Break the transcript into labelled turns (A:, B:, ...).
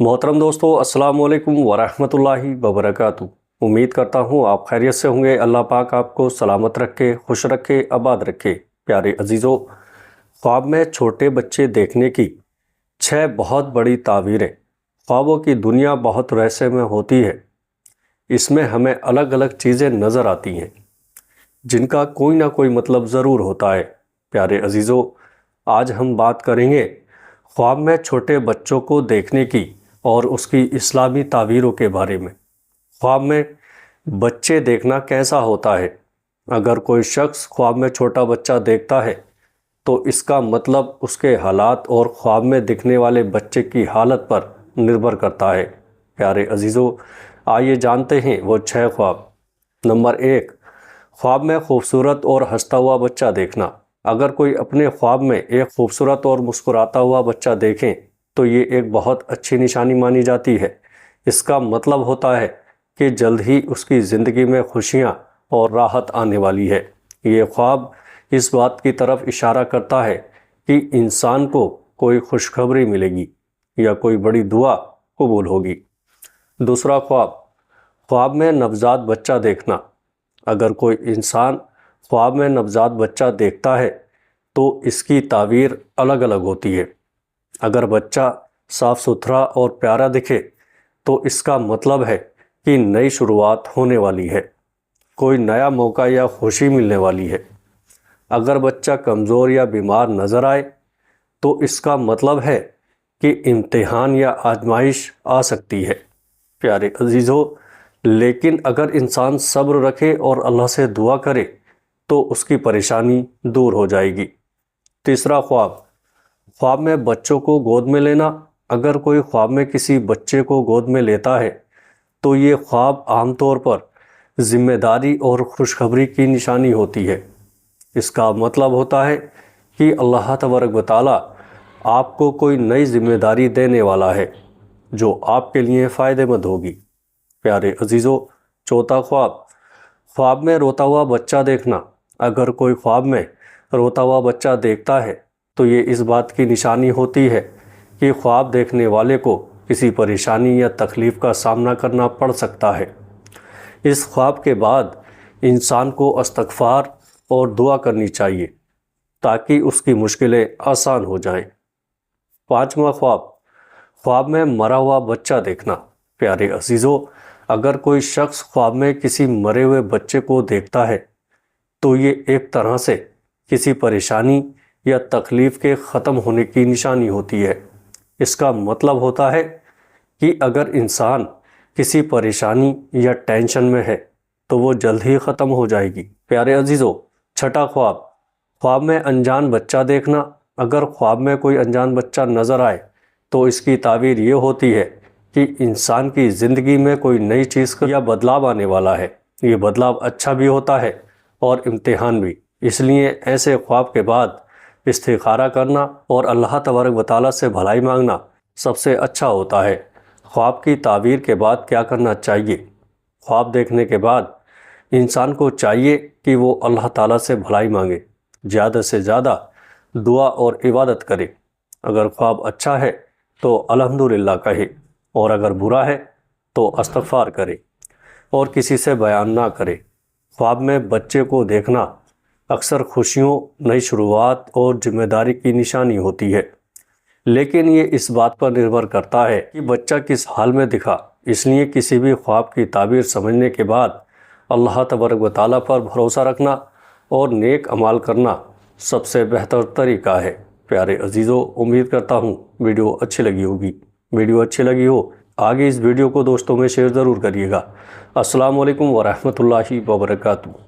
A: मोहतरम दोस्तों, अस्सलाम वालेकुम वरहमतुल्लाहि वबरकातुहू। उम्मीद करता हूँ आप खैरियत से होंगे। अल्लाह पाक आपको सलामत रखे, खुश रखे, आबाद रखे। प्यारे अजीज़ों, ख्वाब में छोटे बच्चे देखने की 6 बहुत बड़ी ताबीरें। ख्वाबों की दुनिया बहुत रहस्यमय होती है। इसमें हमें अलग अलग चीज़ें नज़र आती हैं जिनका कोई ना कोई मतलब ज़रूर होता है। प्यारे अजीज़ों, आज हम बात करेंगे ख्वाब में छोटे बच्चों को देखने की और उसकी इस्लामी ताबीरों के बारे में। ख्वाब में बच्चे देखना कैसा होता है? अगर कोई शख्स ख्वाब में छोटा बच्चा देखता है तो इसका मतलब उसके हालात और ख्वाब में दिखने वाले बच्चे की हालत पर निर्भर करता है। प्यारे अजीज़ों, आइए जानते हैं वो 6 ख्वाब। नंबर 1, ख्वाब में खूबसूरत और हंसता हुआ बच्चा देखना। अगर कोई अपने ख्वाब में एक खूबसूरत और मुस्कुराता हुआ बच्चा देखें तो ये एक बहुत अच्छी निशानी मानी जाती है। इसका मतलब होता है कि जल्द ही उसकी ज़िंदगी में खुशियाँ और राहत आने वाली है। ये ख्वाब इस बात की तरफ इशारा करता है कि इंसान को कोई खुशखबरी मिलेगी या कोई बड़ी दुआ कबूल होगी। दूसरा ख्वाब, ख्वाब में नवजात बच्चा देखना। अगर कोई इंसान ख्वाब में नवजात बच्चा देखता है तो इसकी ताबीर अलग अलग होती है। अगर बच्चा साफ़ सुथरा और प्यारा दिखे तो इसका मतलब है कि नई शुरुआत होने वाली है, कोई नया मौका या खुशी मिलने वाली है। अगर बच्चा कमज़ोर या बीमार नज़र आए तो इसका मतलब है कि इम्तिहान या आजमाइश आ सकती है। प्यारे अजीज़ों, लेकिन अगर इंसान सब्र रखे और अल्लाह से दुआ करे तो उसकी परेशानी दूर हो जाएगी। तीसरा ख्वाब, ख्वाब में बच्चों को गोद में लेना। अगर कोई ख्वाब में किसी बच्चे को गोद में लेता है तो ये ख्वाब आमतौर पर ज़िम्मेदारी और खुशखबरी की निशानी होती है। इसका मतलब होता है कि अल्लाह तबारक व तआला आपको कोई नई ज़िम्मेदारी देने वाला है जो आपके लिए फ़ायदेमंद होगी। प्यारे अजीज़ों, चौथा ख्वाब, ख्वाब में रोता हुआ बच्चा देखना। अगर कोई ख्वाब में रोता हुआ बच्चा देखता है तो ये इस बात की निशानी होती है कि ख्वाब देखने वाले को किसी परेशानी या तकलीफ़ का सामना करना पड़ सकता है। इस ख्वाब के बाद इंसान को इस्तिग़फ़ार और दुआ करनी चाहिए ताकि उसकी मुश्किलें आसान हो जाएं। पाँचवा ख्वाब, ख्वाब में मरा हुआ बच्चा देखना। प्यारे अजीज़ों, अगर कोई शख्स ख्वाब में किसी मरे हुए बच्चे को देखता है तो ये एक तरह से किसी परेशानी या तकलीफ़ के ख़त्म होने की निशानी होती है। इसका मतलब होता है कि अगर इंसान किसी परेशानी या टेंशन में है तो वो जल्द ही ख़त्म हो जाएगी। प्यारे अजीज़ों, छठा ख्वाब, ख्वाब में अनजान बच्चा देखना। अगर ख्वाब में कोई अनजान बच्चा नज़र आए तो इसकी ताबीर ये होती है कि इंसान की ज़िंदगी में कोई नई चीज़ या बदलाव आने वाला है। ये बदलाव अच्छा भी होता है और इम्तिहान भी। इसलिए ऐसे ख्वाब के बाद इस्तिखारा करना और अल्लाह तबारक व तआला से भलाई मांगना सबसे अच्छा होता है। ख्वाब की ताबीर के बाद क्या करना चाहिए? ख्वाब देखने के बाद इंसान को चाहिए कि वो अल्लाह ताला से भलाई मांगे, ज़्यादा से ज़्यादा दुआ और इबादत करे। अगर ख्वाब अच्छा है तो अल्हम्दुलिल्लाह कहे और अगर बुरा है तो इस्तिग़फ़ार करे और किसी से बयान ना करे। ख्वाब में बच्चे को देखना अक्सर खुशियों, नई शुरुआत और ज़िम्मेदारी की निशानी होती है, लेकिन ये इस बात पर निर्भर करता है कि बच्चा किस हाल में दिखा। इसलिए किसी भी ख्वाब की ताबीर समझने के बाद अल्लाह तबारक व तआला पर भरोसा रखना और नेक अमाल करना सबसे बेहतर तरीका है। प्यारे अजीज़ों, उम्मीद करता हूँ वीडियो अच्छी लगी होगी। वीडियो अच्छी लगी हो आगे इस वीडियो को दोस्तों में शेयर ज़रूर करिएगा। अस्सलाम वालेकुम वरहमतुल्लाहि वबरकातुहू।